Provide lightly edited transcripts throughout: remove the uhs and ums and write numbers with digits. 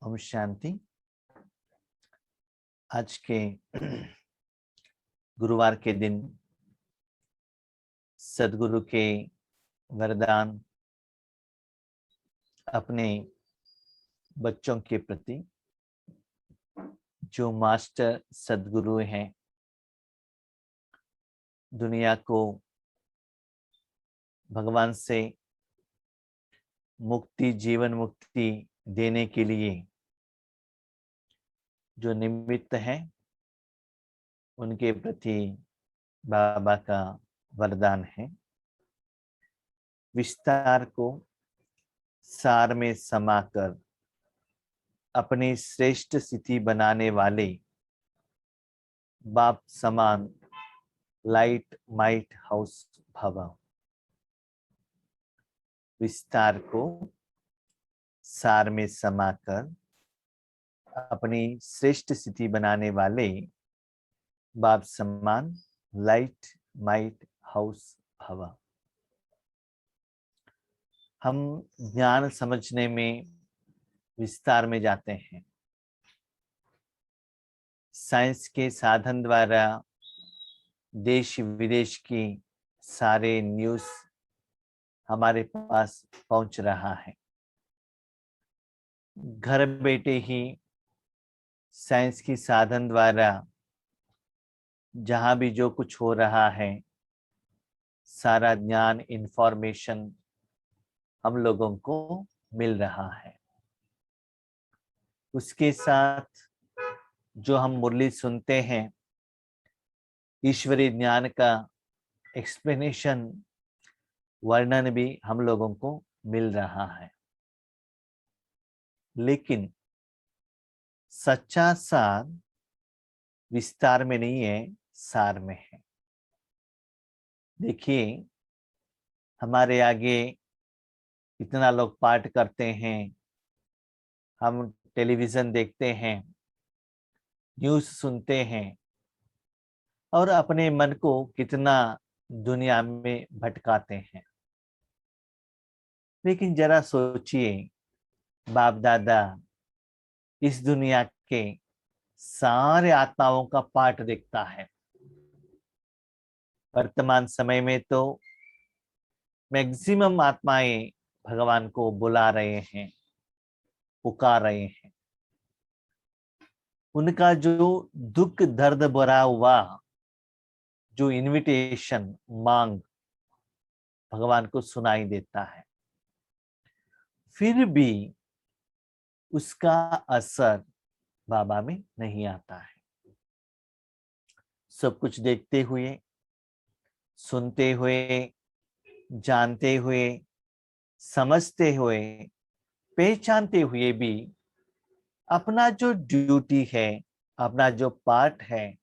ओम शांति। आज के गुरुवार के दिन सदगुरु के वरदान अपने बच्चों के प्रति, जो मास्टर सदगुरु हैं, दुनिया को भगवान से मुक्ति, जीवन मुक्ति देने के लिए जो निमित्त है, उनके प्रति बाबा का वरदान है। विस्तार को सार में समाकर अपनी श्रेष्ठ स्थिति बनाने वाले बाप समान लाइट माइट हाउस भव। विस्तार को सार में समाकर अपनी श्रेष्ठ स्थिति बनाने वाले बाप समान लाइट माइट हाउस भव। हम ज्ञान समझने में विस्तार में जाते हैं। साइंस के साधन द्वारा देश विदेश की सारे न्यूज़ हमारे पास पहुंच रहा है। घर बैठे ही साइंस की साधन द्वारा जहां भी जो कुछ हो रहा है, सारा ज्ञान, इंफॉर्मेशन हम लोगों को मिल रहा है। उसके साथ जो हम मुरली सुनते हैं, ईश्वरीय ज्ञान का एक्सप्लेनेशन, वर्णन भी हम लोगों को मिल रहा है। लेकिन सच्चा सार विस्तार में नहीं है, सार में है। देखिए, हमारे आगे इतना लोग पाठ करते हैं, हम टेलीविजन देखते हैं, न्यूज़ सुनते हैं और अपने मन को कितना दुनिया में भटकाते हैं। लेकिन जरा सोचिए, बाप दादा इस दुनिया के सारे आत्माओं का पाठ देखता है। वर्तमान समय में तो मैक्सिमम आत्माएं भगवान को बुला रहे हैं, पुकार रहे हैं। उनका जो दुख दर्द भरा हुआ जो इनविटेशन, मांग भगवान को सुनाई देता है, फिर भी उसका असर बाबा में नहीं आता है। सब कुछ देखते हुए, सुनते हुए, जानते हुए, समझते हुए, पहचानते हुए भी अपना जो ड्यूटी है, अपना जो पार्ट है,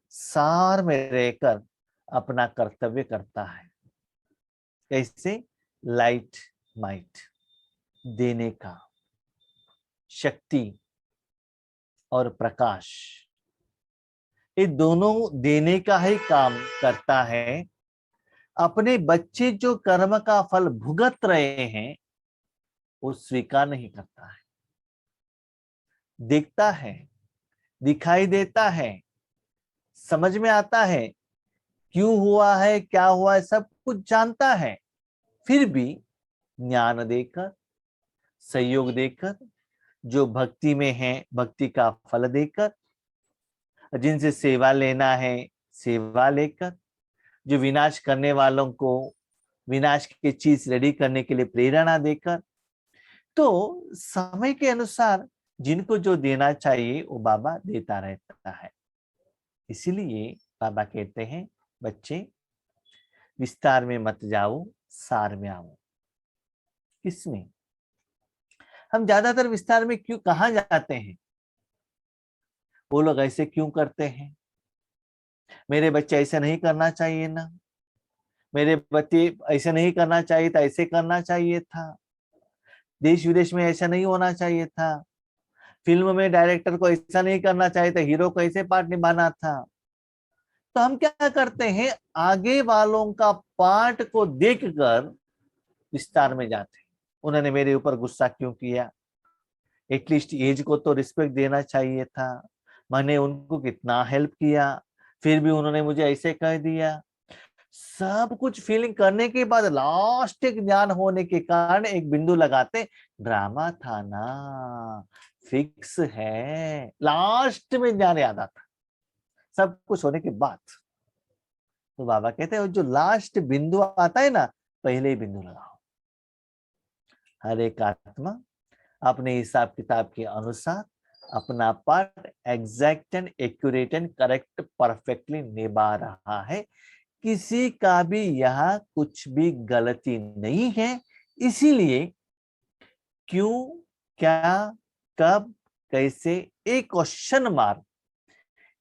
सार में रहकर अपना कर्तव्य करता है। कैसे? लाइट माइट देने का, शक्ति और प्रकाश, ये दोनों देने का ही काम करता है। अपने बच्चे जो कर्म का फल भुगत रहे हैं, वो स्वीकार नहीं करता है। देखता है, दिखाई देता है, समझ में आता है क्यों हुआ है, क्या हुआ है, सब कुछ जानता है। फिर भी ज्ञान देकर, सहयोग देकर, जो भक्ति में है भक्ति का फल देकर, जिनसे सेवा लेना है सेवा लेकर, जो विनाश करने वालों को विनाश की चीज रेडी करने के लिए प्रेरणा देकर, तो समय के अनुसार जिनको जो देना चाहिए वो बाबा देता रहता है। इसीलिए बाबा कहते हैं, बच्चे विस्तार में मत जाओ, सार में आओ। किसमें? हम ज्यादातर विस्तार में क्यों, कहां जाते हैं? वो लोग ऐसे क्यों करते हैं, मेरे बच्चे ऐसे नहीं करना चाहिए ना, मेरे बच्चे ऐसे नहीं करना चाहिए था, ऐसे करना चाहिए था, देश विदेश में ऐसा नहीं होना चाहिए था, फिल्म में डायरेक्टर को ऐसा नहीं करना चाहिए था, हीरो को ऐसे पार्ट निभाना था। तो हम क्या करते हैं, आगे वालों का पार्ट को देखकर विस्तार में जाते हैं। उन्होंने मेरे ऊपर गुस्सा क्यों किया, एटलीस्ट एज को तो रिस्पेक्ट देना चाहिए था। मैंने उनको कितना हेल्प किया, फिर भी उन्होंने मुझे ऐसे कह दिया। सब कुछ फीलिंग करने के बाद लास्ट एक ज्ञान होने के कारण एक बिंदु लगाते, ड्रामा था ना, फिक्स है। लास्ट में ज्ञान याद आता सब कुछ होने के बाद। तो बाबा कहते हैं जो लास्ट बिंदु आता है ना, पहले ही बिंदु लगाओ। हर एक आत्मा अपने हिसाब किताब के अनुसार अपना part exact and accurate and correct perfectly निभा रहा है। किसी का भी यहाँ कुछ भी गलती नहीं है। इसीलिए क्यों, क्या, कब, कैसे, एक क्वेश्चन मार्क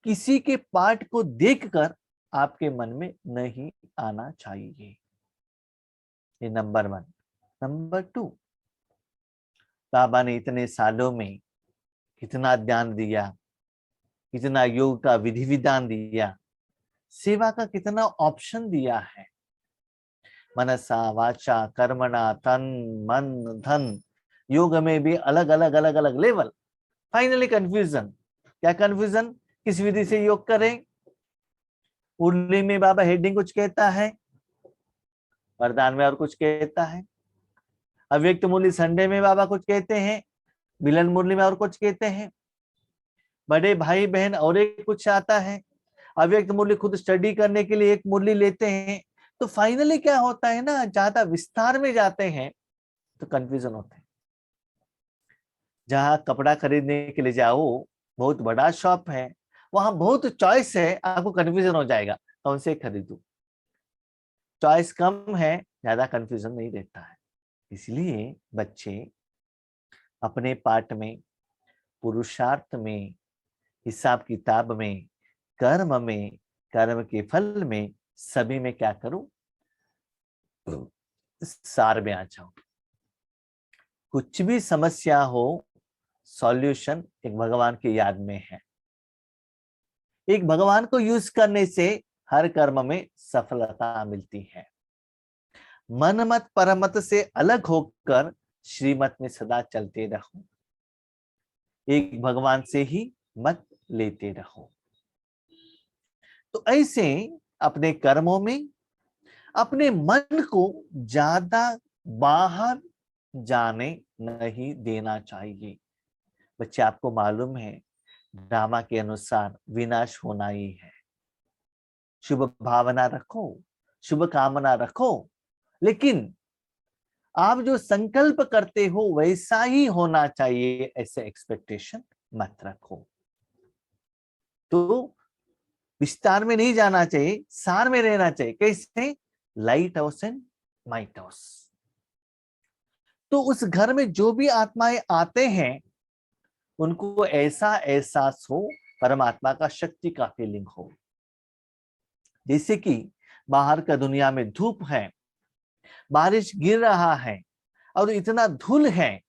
किसी के पार्ट को देखकर आपके मन में नहीं आना चाहिए। ये नंबर 1। नंबर 2, बाबा ने इतने सालों में कितना ज्ञान दिया, कितना योग का विधि विधान दिया, सेवा का कितना ऑप्शन दिया है। मनसा वाचा कर्मणा तन मन धन, योग में भी अलग अलग अलग अलग लेवल। फाइनली कंफ्यूजन, क्या कंफ्यूजन, किस विधि से योग करें। उर्ली में बाबा हेडिंग कुछ कहता है, वरदान में और कुछ कहता है। अव्यक्त मुरली संडे में बाबा कुछ कहते हैं, मिलन मुरली में और कुछ कहते हैं। बड़े भाई बहन और एक कुछ आता है। अव्यक्त मुरली खुद स्टडी करने के लिए एक मुरली लेते हैं। तो फाइनली क्या होता है ना, ज्यादा विस्तार में जाते हैं तो कंफ्यूजन होते हैं। जहां कपड़ा खरीदने के लिए जाओ, बहुत बड़ा शॉप है, वहां बहुत चॉइस है, आपको कंफ्यूजन हो जाएगा कौन से खरीदूं। चॉइस कम है, ज्यादा कंफ्यूजन नहीं रहता है। इसलिए बच्चे अपने पाठ में, पुरुषार्थ में, हिसाब किताब में, कर्म में, कर्म के फल में, सभी में क्या करूं, सार में आ जाओ। कुछ भी समस्या हो, सॉल्यूशन एक भगवान की याद में है। एक भगवान को यूज करने से हर कर्म में सफलता मिलती है। मन मत परमत से अलग होकर श्रीमत में सदा चलते रहो। एक भगवान से ही मत लेते रहो। तो ऐसे अपने कर्मों में अपने मन को ज्यादा बाहर जाने नहीं देना चाहिए। बच्चे आपको मालूम है, ड्रामा के अनुसार विनाश होना ही है। शुभ भावना रखो, शुभ कामना रखो, लेकिन आप जो संकल्प करते हो वैसा ही होना चाहिए, ऐसे एक्सपेक्टेशन मत रखो। तो विस्तार में नहीं जाना चाहिए, सार में रहना चाहिए। कैसे, light house and might house. तो उस घर में जो भी आत्माएं आते हैं उनको ऐसा एहसास हो, परमात्मा का शक्ति का फीलिंग हो। जैसे कि बाहर का दुनिया में धूप है, बारिश गिर रहा है और इतना धूल है,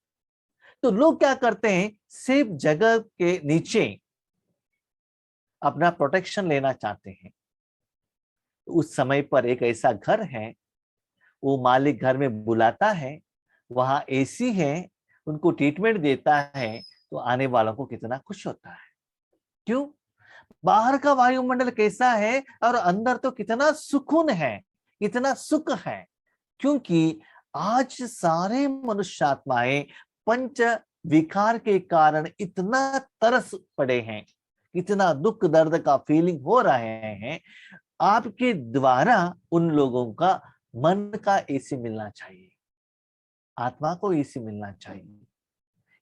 तो लोग क्या करते हैं, सेफ जगह के नीचे अपना प्रोटेक्शन लेना चाहते हैं। उस समय पर एक ऐसा घर है, वो मालिक घर में बुलाता है, वहां एसी है, उनको ट्रीटमेंट देता है, तो आने वालों को कितना खुश होता है। क्यों, बाहर का वायुमंडल कैसा है और अंदर तो कितना सुकून है, कितना सुख है। क्योंकि आज सारे मनुष्य आत्माएं पंच विकार के कारण इतना तरस पड़े हैं, इतना दुख दर्द का फीलिंग हो रहे हैं। आपके द्वारा उन लोगों का मन का एसी मिलना चाहिए, आत्मा को एसी मिलना चाहिए,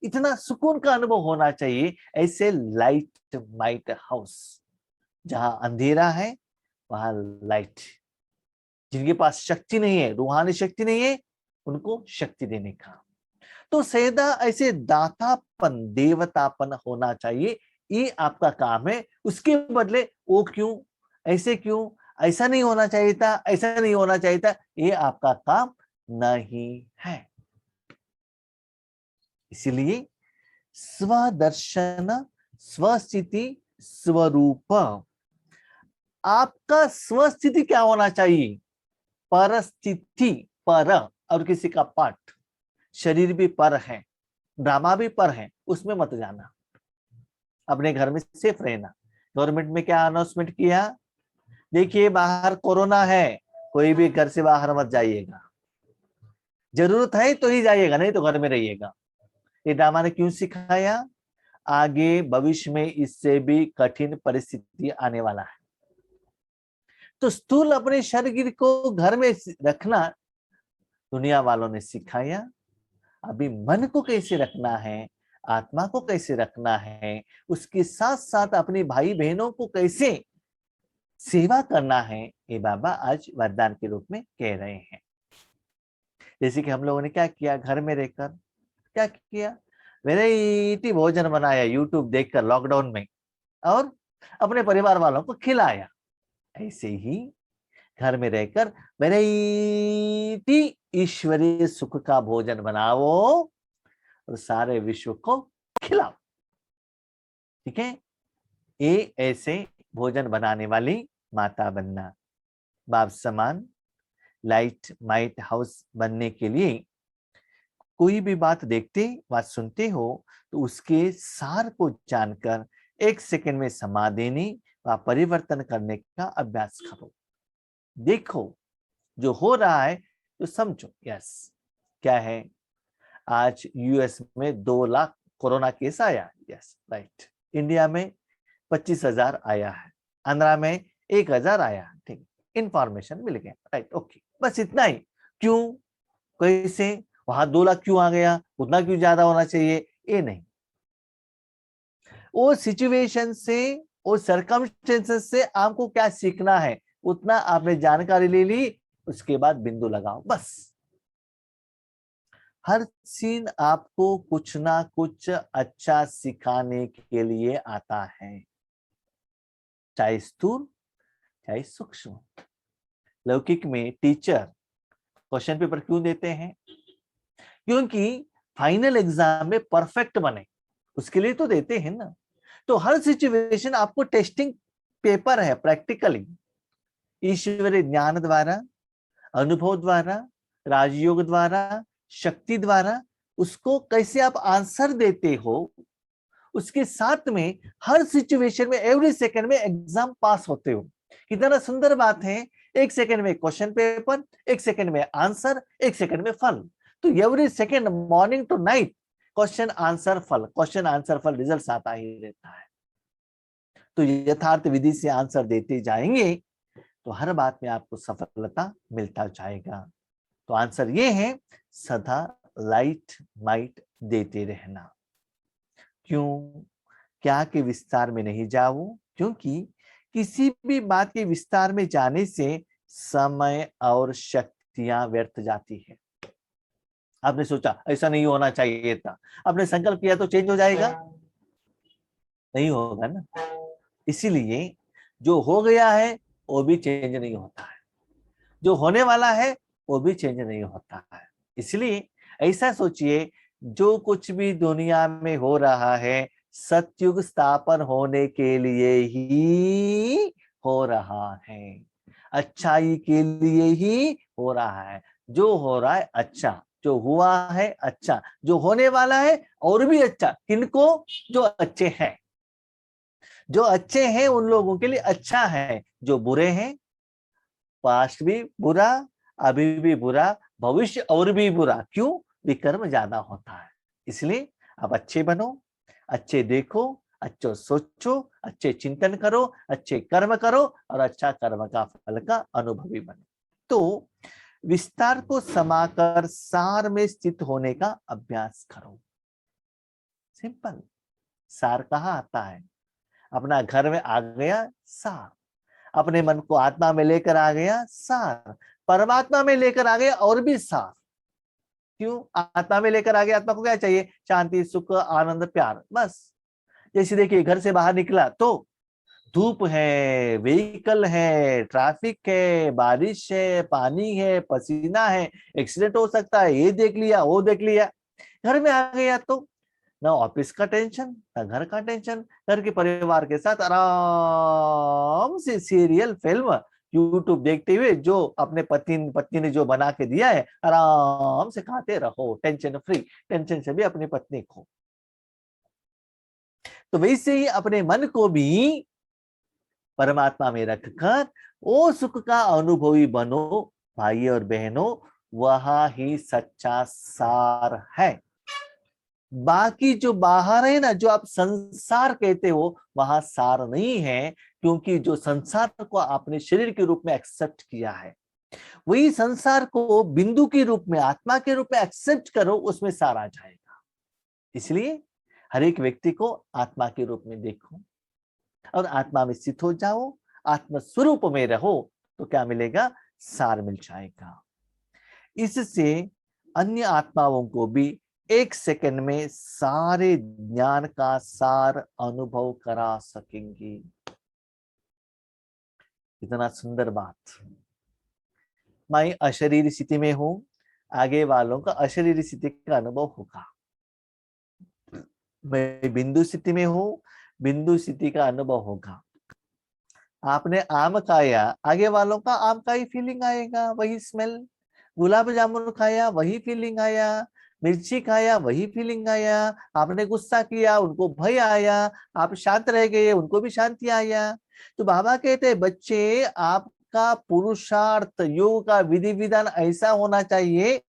इतना सुकून का अनुभव होना चाहिए। ऐसे लाइट माइट हाउस, जहां अंधेरा है वहां लाइट। जिनके पास शक्ति नहीं है, रूहानी शक्ति नहीं है, उनको शक्ति देने का। तो सैदा ऐसे दातापन, देवतापन होना चाहिए। ये आपका काम है। उसके बदले वो क्यों, ऐसे क्यों, ऐसा नहीं होना चाहिए था, ऐसा नहीं होना चाहिए था, ये आपका काम नहीं है। इसलिए स्वदर्शन, स्वस्थिति, स्वरूप। आपका स्वस्थिति क्या होना चाहिए, परस्थिति, पर और किसी का पाठ, शरीर भी पर है, ड्रामा भी पर है, उसमें मत जाना, अपने घर में सेफ रहना। गवर्नमेंट में क्या अनाउंसमेंट किया, देखिए बाहर कोरोना है, कोई भी घर से बाहर मत जाइएगा, जरूरत है तो ही जाइएगा, नहीं तो घर में रहिएगा। ये ड्रामा ने क्यों सिखाया, आगे भविष्य में इससे भी कठिन परिस्थिति आने वाला है। तो स्थूल अपने शरीर को घर में रखना दुनिया वालों ने सिखाया, अभी मन को कैसे रखना है, आत्मा को कैसे रखना है, उसके साथ साथ अपने भाई बहनों को कैसे सेवा करना है, ये बाबा आज वरदान के रूप में कह रहे हैं। जैसे कि हम लोगों ने क्या किया, घर में रहकर क्या किया, वैरायटी भोजन बनाया यूट्यूब देखकर लॉकडाउन में, और अपने परिवार वालों को खिलाया। ऐसे ही घर में रहकर वैरायटी ईश्वरीय सुख का भोजन बनाओ और सारे विश्व को खिलाओ। ठीक है, ये ऐसे भोजन बनाने वाली माता बनना। बाप समान लाइट माइट हाउस बनने के लिए कोई भी बात देखते बात सुनते हो तो उसके सार को जानकर 1 सेकंड में समा देने व परिवर्तन करने का अभ्यास करो। देखो जो हो रहा है तो समझो, यस क्या है, आज यूएस में 2 लाख कोरोना केस आया, यस राइट, इंडिया में 25,000 आया है, आंध्रा में 1,000 आया, ठीक, इंफॉर्मेशन मिल गया, राइट, ओके, बस इतना ही। क्यों, कैसे, वहां 2 लाख क्यों आ गया, उतना क्यों ज्यादा होना चाहिए, ये नहीं। वो सिचुएशन से, वो सर्कमस्टेंसेस से आपको क्या सीखना है, उतना आपने जानकारी ले ली, उसके बाद बिंदु लगाओ बस। हर सीन आपको कुछ ना कुछ अच्छा सिखाने के लिए आता है, चाहे स्थूल चाहे सूक्ष्म। लौकिक में टीचर क्वेश्चन पेपर क्यों देते हैं, क्योंकि फाइनल एग्जाम में परफेक्ट बने, उसके लिए तो देते हैं ना। तो हर सिचुएशन आपको टेस्टिंग पेपर है, प्रैक्टिकली ईश्वरीय ज्ञान द्वारा, अनुभव द्वारा, राजयोग द्वारा, शक्ति द्वारा उसको कैसे आप आंसर देते हो, उसके साथ में हर सिचुएशन में एवरी सेकंड में एग्जाम पास होते हो। कितना सुंदर बात है, 1 सेकंड में क्वेश्चन पेपर, 1 सेकंड में आंसर, 1 सेकंड में फल। तो every second morning to night question answer फल, क्वेश्चन आंसर फल, रिजल्ट आता ही रहता है। तो यथार्थ विधि से आंसर देते जाएंगे तो हर बात में आपको सफलता मिलता जाएगा। तो आंसर ये है, सदा लाइट माइट देते रहना। क्यों, क्या के विस्तार में नहीं जाओ, क्योंकि किसी भी बात के विस्तार में जाने से समय और शक्तियां व्यर्थ जाती है। आपने सोचा ऐसा नहीं होना चाहिए था, आपने संकल्प किया तो चेंज हो जाएगा, नहीं होगा ना। इसीलिए जो हो गया है वो भी चेंज नहीं होता है, जो होने वाला है वो भी चेंज नहीं होता है। इसलिए ऐसा सोचिए, जो कुछ भी दुनिया में हो रहा है सतयुग स्थापन होने के लिए ही हो रहा है, अच्छाई के लिए ही हो रहा है। जो हो रहा है अच्छा, जो हुआ है अच्छा, जो होने वाला है और भी अच्छा। किनको, जो अच्छे हैं, जो अच्छे हैं उन लोगों के लिए अच्छा है, जो बुरे हैं पास्ट भी बुरा, अभी भी बुरा, भविष्य और भी बुरा। क्यों, विकर्म ज्यादा होता है। इसलिए आप अच्छे बनो, अच्छे देखो, अच्छे सोचो, अच्छे चिंतन करो, अच्छे कर्म करो और अच्छा कर्म का फल का अनुभवी बनो। तो विस्तार को समाकर सार में स्थित होने का अभ्यास करो। सिंपल, सार कहाँ आता है, अपना घर में आ गया सार, अपने मन को आत्मा में लेकर आ गया सार, परमात्मा में लेकर आ गया और भी सार। क्यों, आत्मा में लेकर आ गया, आत्मा को क्या चाहिए, शांति सुख आनंद प्यार, बस। जैसे देखिए घर से बाहर निकला तो धूप है, व्हीकल है, ट्रैफिक है, बारिश है, पानी है, पसीना है, एक्सीडेंट हो सकता है, ये देख लिया वो देख लिया। घर में आ गया तो ना ऑफिस का टेंशन ना घर का टेंशन, घर के परिवार के साथ आराम से सीरियल फिल्म यूट्यूब देखते हुए जो अपने पत्नी पत्नी ने जो बना के दिया है आराम से खाते रहो, टेंशन फ्री, टेंशन से भी अपनी पत्नी को। तो वैसे ही अपने मन को भी परमात्मा में रखकर वो सुख का अनुभवी बनो भाई और बहनों, वह ही सच्चा सार है। बाकी जो बाहर है ना, जो आप संसार कहते हो, वहां सार नहीं है, क्योंकि जो संसार को आपने शरीर के रूप में एक्सेप्ट किया है, वही संसार को बिंदु के रूप में, आत्मा के रूप में एक्सेप्ट करो, उसमें सार आ जाएगा। इसलिए हर एक व्यक्ति को आत्मा के रूप में देखो और आत्मा में स्थित हो जाओ, आत्म स्वरूप में रहो, तो क्या मिलेगा? सार मिल जाएगा। इससे अन्य आत्माओं को भी 1 सेकंड में सारे ज्ञान का सार अनुभव करा सकेंगे। इतना सुंदर बात। मैं अशरीरी स्थिति में हूं, आगे वालों का अशरीरी स्थिति का अनुभव होगा। मैं बिंदु स्थिति में हूं, बिंदु स्थिति का अनुभव होगा। आपने आम खाया, आगे वालों का आम का ही फीलिंग आएगा, वही स्मेल। गुलाब जामुन खाया, वही फीलिंग आया। मिर्ची खाया, वही फीलिंग आया। आपने गुस्सा किया, उनको भय आया। आप शांत रह गए, उनको भी शांति आया। तो बाबा कहते हैं, बच्चे आपका पुरुषार्थ, योग का विधि विधान ऐसा होना चाहिए।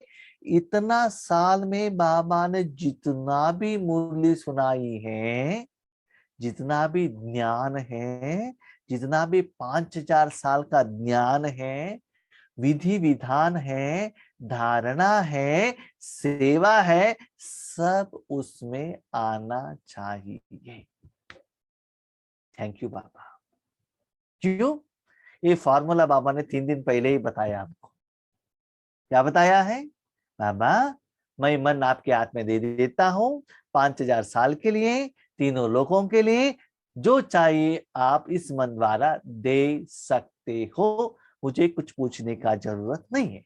इतना साल में बाबा ने जितना भी मुरली सुनाई है, जितना भी ज्ञान है, जितना भी 5000 साल का ज्ञान है, विधि विधान है, धारणा है, सेवा है, सब उसमें आना चाहिए। थैंक यू बाबा। क्यों? ये फॉर्मूला बाबा ने 3 दिन पहले ही बताया आपको। क्या बताया है? बाबा, मैं मन आपके हाथ में दे देता हूं 5000 साल के लिए, तीनों लोगों के लिए। जो चाहिए आप इस मन द्वारा दे सकते हो, मुझे कुछ पूछने का जरूरत नहीं है।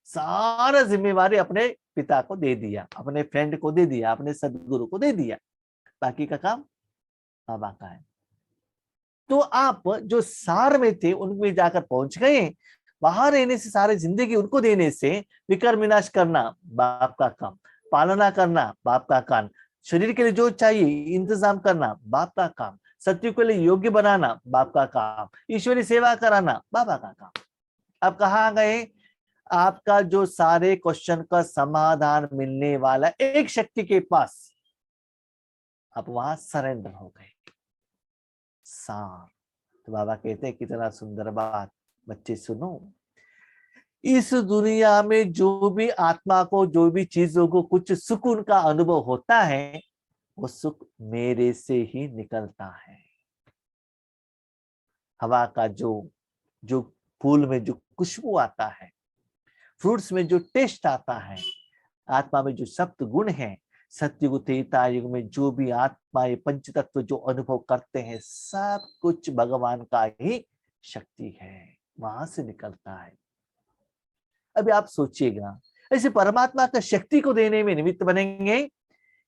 सारा जिम्मेवारी अपने पिता को दे दिया, अपने फ्रेंड को दे दिया, अपने सदगुरु को दे दिया। बाकी का काम बाबा का है। तो आप जो सार में थे उनमें जाकर पहुंच गए। वहां रहने से, सारे जिंदगी उनको देने से, विकार विनाश करना बाप का काम, पालना करना बाप का काम, शरीर के लिए जो चाहिए इंतजाम करना बाप का काम, सत्य के लिए योग्य बनाना बाप का काम, ईश्वरी सेवा कराना बाबा का काम। अब कहाँ गए? आपका जो सारे क्वेश्चन का समाधान मिलने वाला एक शक्ति के पास, आप वहां सरेंडर हो गए। सार। तो बाबा कहते हैं, कितना सुंदर बात। बच्चे सुनो, इस दुनिया में जो भी आत्मा को, जो भी चीजों को कुछ सुकून का अनुभव होता है, वो सुख मेरे से ही निकलता है। हवा का जो फूल में जो खुशबू आता है, फ्रूट्स में जो टेस्ट आता है, आत्मा में जो सप्त गुण है, सत्युग त्रेता युग में जो भी आत्मा ये पंच तत्व जो अनुभव करते हैं, सब कुछ भगवान का ही शक्ति है, वहां से निकलता है। अभी आप सोचिएगा, ऐसे परमात्मा का शक्ति को देने में निमित्त बनेंगे,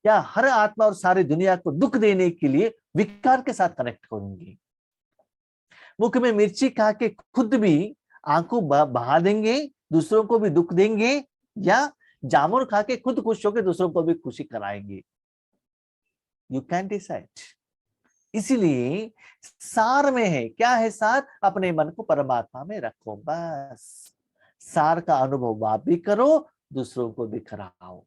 या हर आत्मा और सारी दुनिया को दुख देने के लिए विकार के साथ कनेक्ट करेंगे? मुख में मिर्ची खा के खुद भी आंखों बहा देंगे, दूसरों को भी दुख देंगे, या जामुन खा के खुद खुश होकर दूसरों को भी खुशी कराएंगे? You can decide. इसीलिए सार में है, क्या है सार? अपने मन को परमात्मा में रखो, बस। सार का अनुभव आप भी करो, दूसरों को भी कराओ।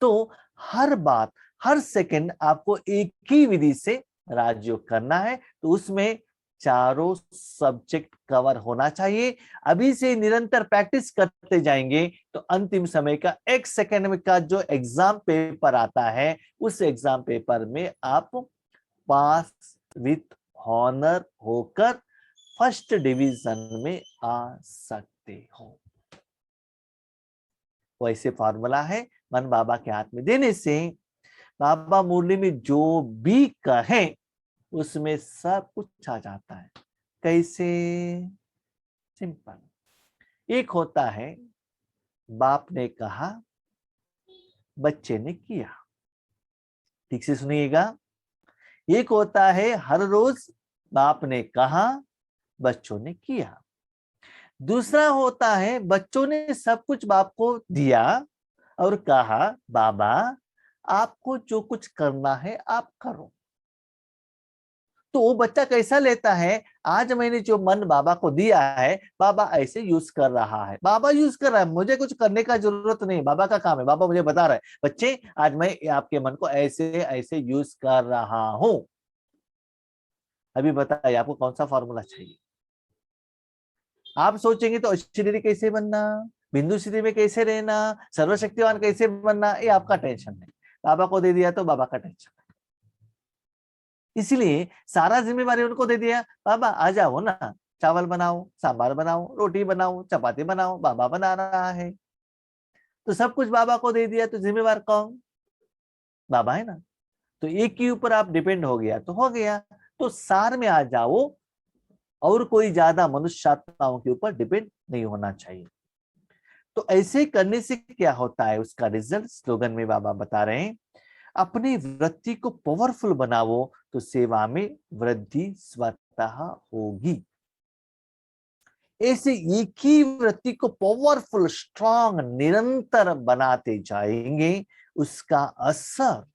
तो हर बात, हर सेकंड आपको एक ही विधि से राजयोग करना है, तो उसमें चारों सब्जेक्ट कवर होना चाहिए। अभी से निरंतर प्रैक्टिस करते जाएंगे तो अंतिम समय का 1 सेकंड में का जो एग्जाम पेपर आता है, उस एग्जाम पेपर में आप पास विथ ऑनर होकर फर्स्ट डिवीजन में आ सकते हो। वैसे फॉर्मूला है, मन बाबा के हाथ में देने से बाबा मुरली में जो भी कहे उसमें सब कुछ आ जाता है। कैसे? सिंपल। एक होता है बाप ने कहा, बच्चे ने किया। ठीक से सुनिएगा। एक होता है हर रोज बाप ने कहा, बच्चों ने किया। दूसरा होता है बच्चों ने सब कुछ बाप को दिया और कहा बाबा आपको जो कुछ करना है आप करो। तो वो बच्चा कैसा लेता है, आज मैंने जो मन बाबा को दिया है बाबा ऐसे यूज कर रहा है, बाबा यूज कर रहा है, मुझे कुछ करने का जरूरत नहीं, बाबा का काम है, बाबा मुझे बता रहा है बच्चे आज मैं आपके मन को ऐसे ऐसे यूज कर रहा हूं। अभी बताइए आपको कौन सा फॉर्मूला चाहिए। आप सोचेंगे तो अशरीरी कैसे बनना, बिंदु स्थिति में कैसे रहना, सर्वशक्तिवान कैसे बनना, ये आपका टेंशन है। बाबा को दे दिया तो बाबा का टेंशन है, इसलिए सारा जिम्मेवारी उनको दे दिया। बाबा आ जाओ ना, चावल बनाओ, सांभर बनाओ, रोटी बनाओ, चपाती बनाओ, बाबा बना रहा है। तो सब कुछ बाबा को दे दिया तो जिम्मेवार कौन, बाबा है ना। तो एक के ऊपर आप डिपेंड हो गया तो हो गया। तो सार में आ जाओ और कोई ज्यादा मनुष्य आत्माओं के ऊपर डिपेंड नहीं होना चाहिए। तो ऐसे करने से क्या होता है, उसका रिजल्ट स्लोगन में बाबा बता रहे हैं, अपनी वृत्ति को पावरफुल बनाओ तो सेवा में वृद्धि स्वतः होगी। ऐसे एक ही वृत्ति को पावरफुल स्ट्रांग निरंतर बनाते जाएंगे, उसका असर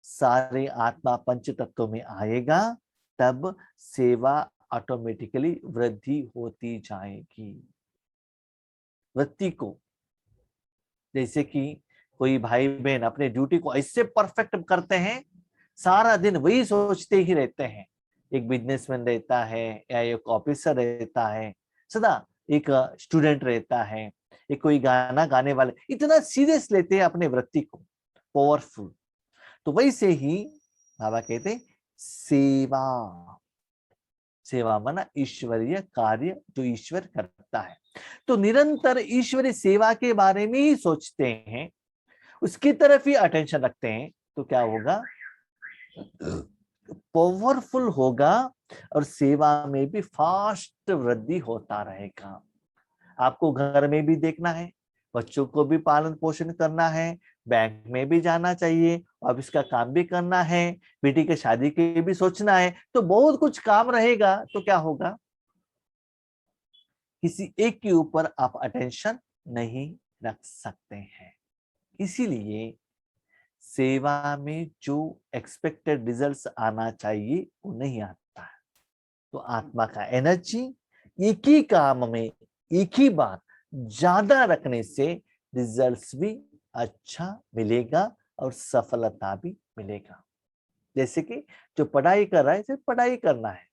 सारे आत्मा पंच तत्वों में आएगा, तब सेवा ऑटोमेटिकली वृद्धि होती जाएगी। वृत्ति को, जैसे कि कोई भाई बहन अपने ड्यूटी को ऐसे परफेक्ट करते हैं, सारा दिन वही सोचते ही रहते हैं। एक बिजनेसमैन रहता है या एक ऑफिसर रहता है, सदा एक स्टूडेंट रहता है, एक कोई गाना गाने वाले, इतना सीरियस लेते हैं अपने वृत्ति को, पावरफुल। तो वैसे ही बाबा कहते सेवा, सेवा माना ईश्वरीय कार्य जो ईश्वर करता है। तो निरंतर ईश्वरीय सेवा के बारे में ही सोचते हैं, उसकी तरफ ही अटेंशन रखते हैं, तो क्या होगा, पावरफुल होगा और सेवा में भी फास्ट वृद्धि होता रहेगा। आपको घर में भी देखना है, बच्चों को भी पालन पोषण करना है, बैंक में भी जाना चाहिए, ऑफिस का काम भी करना है, बेटी के शादी के भी सोचना है, तो बहुत कुछ काम रहेगा। तो क्या होगा, किसी एक के ऊपर आप अटेंशन नहीं रख सकते हैं। इसीलिए सेवा में जो एक्सपेक्टेड रिजल्ट्स आना चाहिए वो नहीं आता है। तो आत्मा का एनर्जी एक ही काम में एक ही बार ज्यादा रखने से रिजल्ट्स भी अच्छा मिलेगा और सफलता भी मिलेगा। जैसे कि जो पढ़ाई कर रहा है सिर्फ पढ़ाई करना है,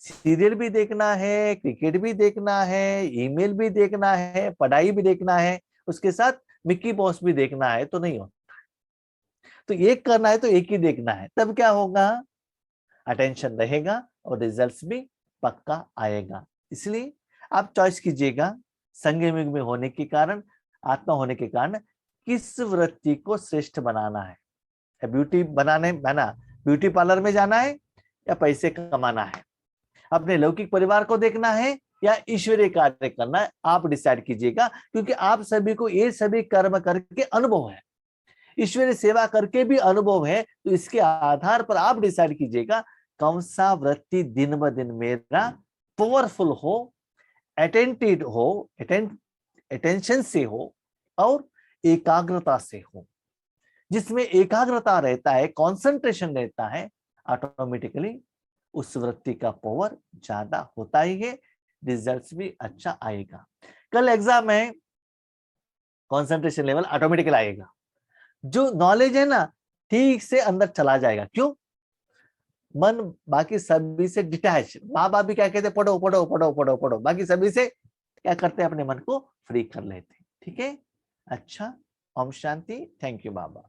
सीरियल भी देखना है, क्रिकेट भी देखना है, ईमेल भी देखना है, पढ़ाई भी देखना है, उसके साथ मिक्की बॉस भी देखना है, तो नहीं होता। तो एक करना है तो एक ही देखना है, तब क्या होगा, अटेंशन रहेगा और रिजल्ट्स भी पक्का आएगा। इसलिए आप चॉइस कीजिएगा, संगम युग में होने के कारण, आत्मा होने के कारण, किस वृत्ति को श्रेष्ठ बनाना है। ब्यूटी बनाने ना, ब्यूटी पार्लर में जाना है या पैसे कमाना है, अपने लौकिक परिवार को देखना है या ईश्वरीय कार्य करना है, आप डिसाइड कीजिएगा। क्योंकि आप सभी को ये सभी कर्म करके अनुभव है, ईश्वरीय सेवा करके भी अनुभव है, तो इसके आधार पर आप डिसाइड कीजिएगा कौन सा वृत्ति दिन ब दिन मेरा पावरफुल हो, अटेंटिव हो, अटेंशन से हो और एकाग्रता से हो। जिसमें एकाग्रता रहता है, कंसंट्रेशन रहता है, ऑटोमेटिकली उस वृत्ति का पावर ज्यादा होता ही है, रिजल्ट्स भी अच्छा आएगा। कल एग्जाम है, कंसंट्रेशन लेवल ऑटोमेटिकली आएगा, जो नॉलेज है ना ठीक से अंदर चला जाएगा। क्यों, मन बाकी सभी से डिटैच, माँ बाप भी क्या कहते, पढ़ो पढ़ो पढ़ो पढ़ो पढ़ो, बाकी सभी से क्या करते हैं, अपने मन को फ्री कर लेते हैं। ठीक है, अच्छा, Om Shanti, thank you Baba.